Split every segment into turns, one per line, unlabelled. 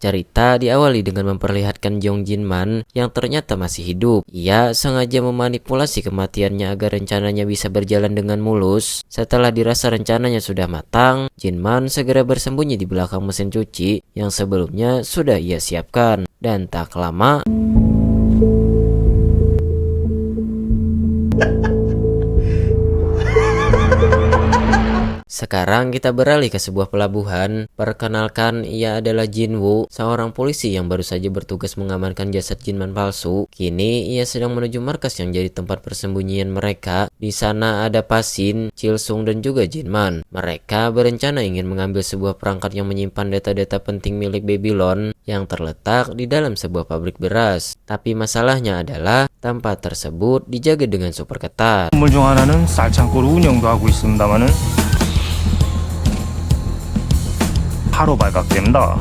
Cerita diawali dengan memperlihatkan Jong Jinman yang ternyata masih hidup. Ia sengaja memanipulasi kematiannya agar rencananya bisa berjalan dengan mulus. Setelah dirasa rencananya sudah matang, Jinman segera bersembunyi di belakang mesin cuci yang sebelumnya sudah ia siapkan. Dan tak lama, sekarang kita beralih ke sebuah pelabuhan. Perkenalkan, ia adalah Jinwoo, seorang polisi yang baru saja bertugas mengamankan jasad Jinman palsu. Kini ia sedang menuju markas yang jadi tempat persembunyian mereka. Di sana ada Pasin, Chilsung dan juga Jinman. Mereka berencana ingin mengambil sebuah perangkat yang menyimpan data-data penting milik Babylon yang terletak di dalam sebuah pabrik beras. Tapi masalahnya adalah tempat tersebut dijaga dengan super ketat.
건물 중 하나는 쌀창고로 운영도 하고 있습니다마는 바로 발각됩니다.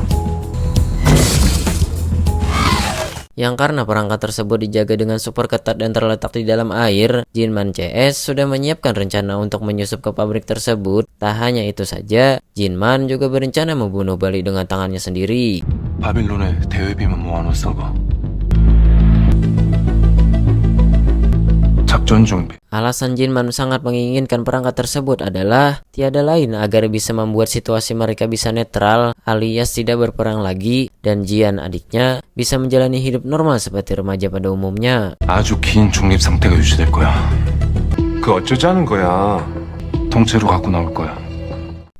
Yang karena perangkat tersebut dijaga dengan super ketat dan terletak di dalam air, Jinman CS sudah menyiapkan rencana untuk menyusup ke pabrik tersebut. Tak hanya itu saja, Jinman juga berencana membunuh Bali dengan tangannya sendiri.
바빌론에 대외비만 모아놓았어. 작전 준비.
Alasan Jinman sangat menginginkan perangkat tersebut adalah tiada lain agar bisa membuat situasi mereka bisa netral alias tidak berperang lagi, dan Jian adiknya bisa menjalani hidup normal seperti remaja pada umumnya.
아주 긴 중립 상태가 유지될 거야. 그 어쩌자는 거야. 통째로 갖고 나올 거야.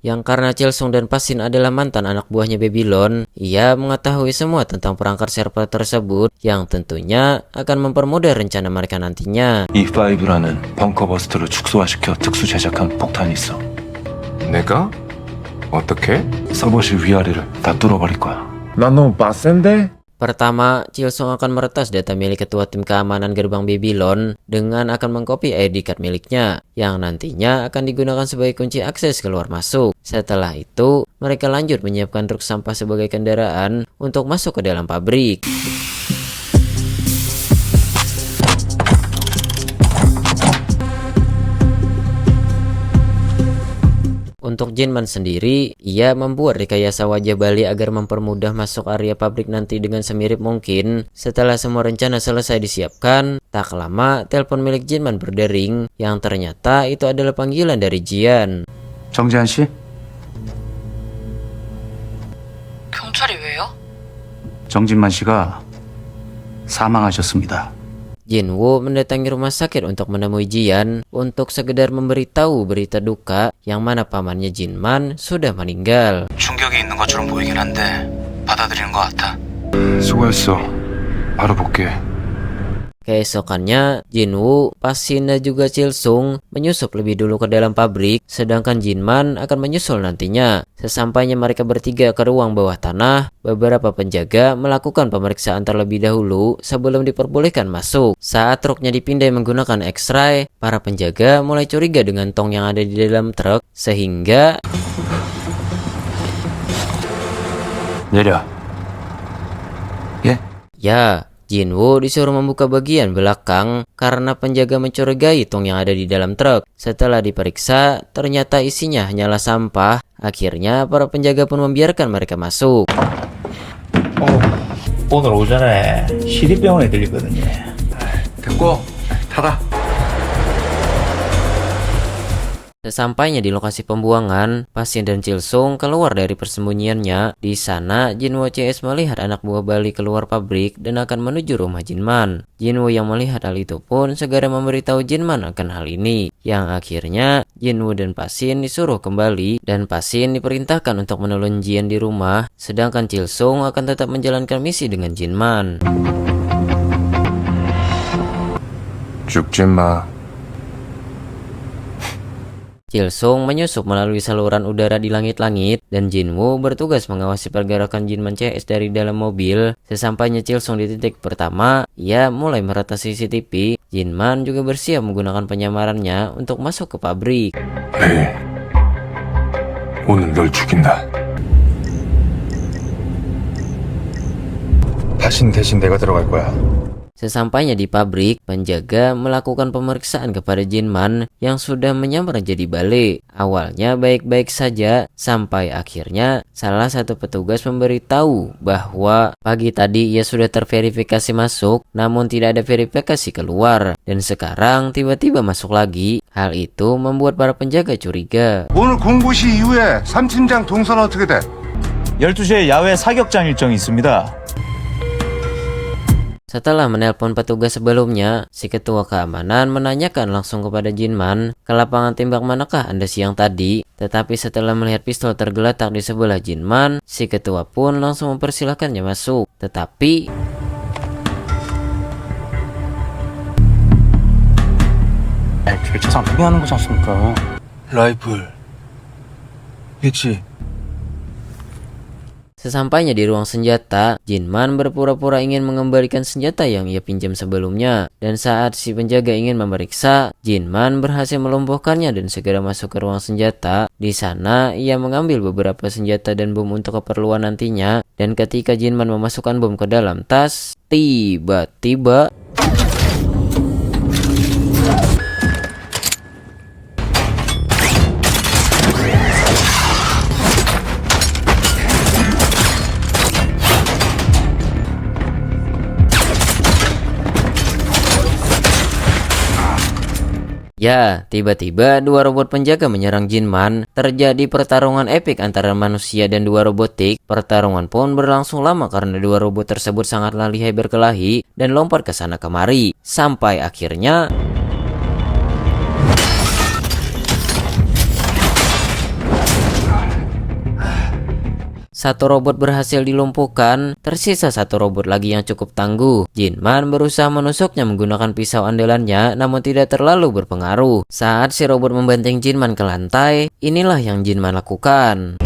Yang karena Chilsung dan Pasin adalah mantan anak buahnya Babylon, ia mengetahui semua tentang perangkat server tersebut yang tentunya akan mempermudah rencana mereka nantinya.
E5라는 벙커버스터를 축소화시켜 특수 제작한 폭탄이 있어. 내가? 어떻게? 서버실 위아래를 다 뚫어버릴 거야.
난 너무 빡센데?
Pertama, Chilsung akan meretas data milik ketua tim keamanan gerbang Babylon dengan akan mengcopy ID card miliknya, yang nantinya akan digunakan sebagai kunci akses keluar masuk. Setelah itu, mereka lanjut menyiapkan truk sampah sebagai kendaraan untuk masuk ke dalam pabrik. Untuk Jinman sendiri, ia membuat rekayasa wajah Bali agar mempermudah masuk area pabrik nanti dengan semirip mungkin. Setelah semua rencana selesai disiapkan, tak lama telepon milik Jinman berdering, yang ternyata itu adalah panggilan dari Jian.
정지한 씨?
경찰이 왜요?
정진만 씨가 사망하셨습니다.
Jinwoo mendatangi rumah sakit untuk menemui Jian untuk sekedar memberitahu berita duka yang mana pamannya Jinman sudah meninggal.
충격이 있는 것처럼 보이긴 한데 받아들이는 것 같아.
수고했어. 바로 볼게.
Keesokannya, Jinwoo, Pasin dan juga Chilsung menyusup lebih dulu ke dalam pabrik, sedangkan Jinman akan menyusul nantinya. Sesampainya mereka bertiga ke ruang bawah tanah, beberapa penjaga melakukan pemeriksaan terlebih dahulu sebelum diperbolehkan masuk. Saat truknya dipindai menggunakan X-ray, para penjaga mulai curiga dengan tong yang ada di dalam truk, sehingga
내려. 예?
ya, Jinwoo disuruh membuka bagian belakang karena penjaga mencurigai tong yang ada di dalam truk. Setelah diperiksa, ternyata isinya hanyalah sampah. Akhirnya, para penjaga pun membiarkan mereka masuk.
오늘 오전에 시립병원에 들리거든요.
됐고, 타다.
Sesampainya di lokasi pembuangan, Pasin dan Chilsung keluar dari persembunyiannya. Di sana, Jinwoo CS melihat anak buah Bali keluar pabrik dan akan menuju rumah Jinman. Jinwoo yang melihat hal itu pun segera memberitahu Jinman akan hal ini. Yang akhirnya, Jinwoo dan Pasin disuruh kembali dan Pasin diperintahkan untuk menolong Jian di rumah, sedangkan Chilsung akan tetap menjalankan misi dengan Jinman.
죽지 마.
Chilsung menyusup melalui saluran udara di langit-langit dan Jinwoo bertugas mengawasi pergerakan Jinman CS dari dalam mobil. Sesampainya Chilsung di titik pertama, ia mulai meretas CCTV. Jinman juga bersiap menggunakan penyamarannya untuk masuk ke pabrik.
에이, 오늘 널 죽인다.
다신 대신 내가 들어갈 거야.
Sesampainya di pabrik, penjaga melakukan pemeriksaan kepada Jinman yang sudah menyamar jadi bale. Awalnya baik-baik saja, sampai akhirnya salah satu petugas memberitahu bahwa pagi tadi ia sudah terverifikasi masuk, namun tidak ada verifikasi keluar. Dan sekarang tiba-tiba masuk lagi. Hal itu membuat para penjaga curiga.
오늘 공고시 이후에 3팀장 동선 어떻게 돼?
12시에 야외 사격장 일정이 있습니다.
Setelah menelpon petugas sebelumnya, si ketua keamanan menanyakan langsung kepada Jinman, ke lapangan tembak manakah Anda siang tadi? Tetapi setelah melihat pistol tergeletak di sebelah Jinman, si ketua pun langsung mempersilahkannya masuk. Tetapi
결제상 포기하는 거지 않습니까?
라이플 있지?
sesampainya di ruang senjata, Jinman berpura-pura ingin mengembalikan senjata yang ia pinjam sebelumnya. Dan saat si penjaga ingin memeriksa, Jinman berhasil melumpuhkannya dan segera masuk ke ruang senjata. Di sana, ia mengambil beberapa senjata dan bom untuk keperluan nantinya. Dan ketika Jinman memasukkan bom ke dalam tas, tiba-tiba ya, tiba-tiba dua robot penjaga menyerang Jinman. Terjadi pertarungan epik antara manusia dan dua robotik. Pertarungan pun berlangsung lama karena dua robot tersebut sangatlah lihai berkelahi dan lompat ke sana kemari. Sampai akhirnya satu robot berhasil dilumpuhkan, tersisa satu robot lagi yang cukup tangguh. Jinman berusaha menusuknya menggunakan pisau andalannya, namun tidak terlalu berpengaruh. Saat si robot membanting Jinman ke lantai, inilah yang Jinman lakukan.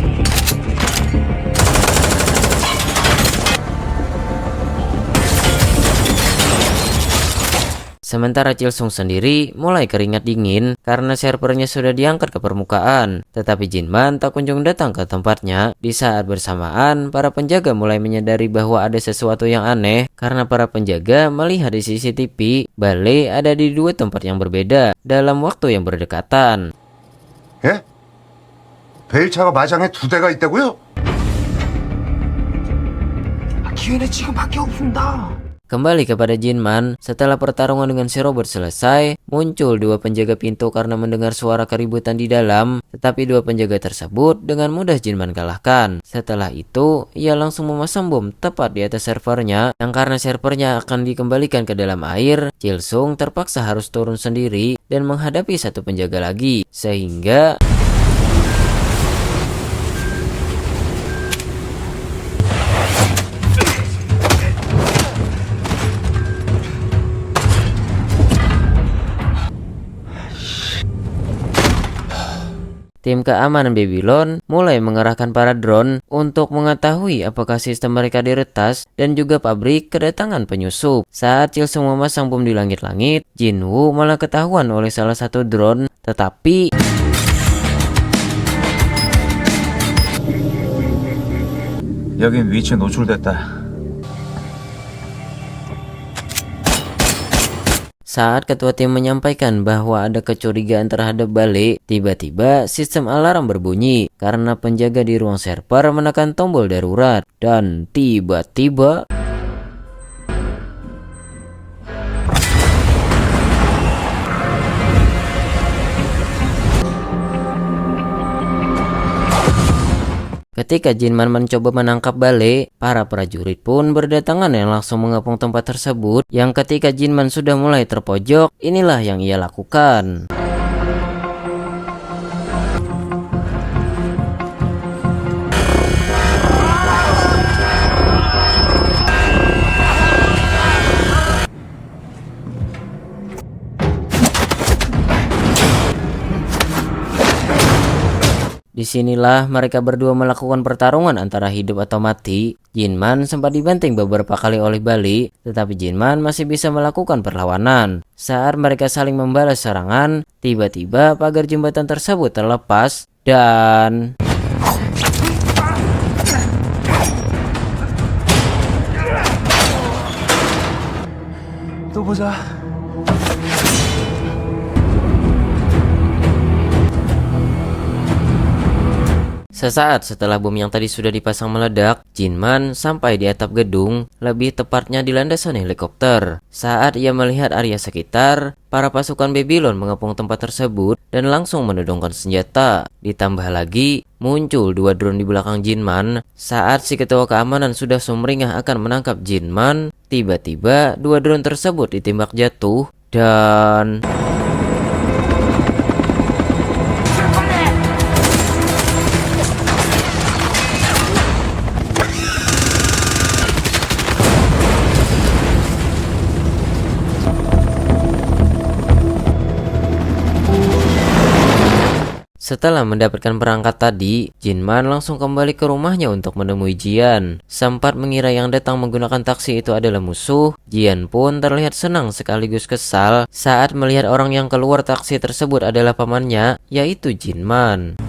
Sementara Chilsung sendiri mulai keringat dingin karena servernya sudah diangkat ke permukaan. Tetapi Jinman tak kunjung datang ke tempatnya. Di saat bersamaan, para penjaga mulai menyadari bahwa ada sesuatu yang aneh karena para penjaga melihat di CCTV, bale ada di dua tempat yang berbeda dalam waktu yang berdekatan.
예? 베일차가 마장에 2대가 있다고요? 기회는 지금밖에 없습니다.
Kembali kepada Jinman, setelah pertarungan dengan si robot selesai, muncul dua penjaga pintu karena mendengar suara keributan di dalam, tetapi dua penjaga tersebut dengan mudah Jinman kalahkan. Setelah itu, ia langsung memasang bom tepat di atas servernya, yang karena servernya akan dikembalikan ke dalam air, Chilsung terpaksa harus turun sendiri dan menghadapi satu penjaga lagi, sehingga tim keamanan Babylon mulai mengerahkan para drone untuk mengetahui apakah sistem mereka diretas dan juga pabrik kedatangan penyusup. Saat Chilsung memasang bom di langit-langit, Jinwoo malah ketahuan oleh salah satu drone, tetapi
여긴 위치 노출됐다.
saat ketua tim menyampaikan bahwa ada kecurigaan terhadap bale, tiba-tiba sistem alarm berbunyi karena penjaga di ruang server menekan tombol darurat. Dan tiba-tiba ketika Jinman mencoba menangkap bale, para prajurit pun berdatangan yang langsung mengepung tempat tersebut, yang ketika Jinman sudah mulai terpojok, inilah yang ia lakukan. Disinilah mereka berdua melakukan pertarungan antara hidup atau mati. Jinman sempat dibanting beberapa kali oleh bale, tetapi Jinman masih bisa melakukan perlawanan. Saat mereka saling membalas serangan, tiba-tiba pagar jembatan tersebut terlepas dan
또 보자.
Sesaat setelah bom yang tadi sudah dipasang meledak, Jinman sampai di atap gedung, lebih tepatnya di landasan helikopter. Saat ia melihat area sekitar, para pasukan Babylon mengepung tempat tersebut dan langsung menodongkan senjata. Ditambah lagi, muncul 2 drone di belakang Jinman. Saat si ketua keamanan sudah sumringah akan menangkap Jinman, tiba-tiba 2 drone tersebut ditembak jatuh dan... Setelah mendapatkan perangkat tadi, Jinman langsung kembali ke rumahnya untuk menemui Jian. Sempat mengira yang datang menggunakan taksi itu adalah musuh, Jian pun terlihat senang sekaligus kesal saat melihat orang yang keluar taksi tersebut adalah pamannya, yaitu Jinman.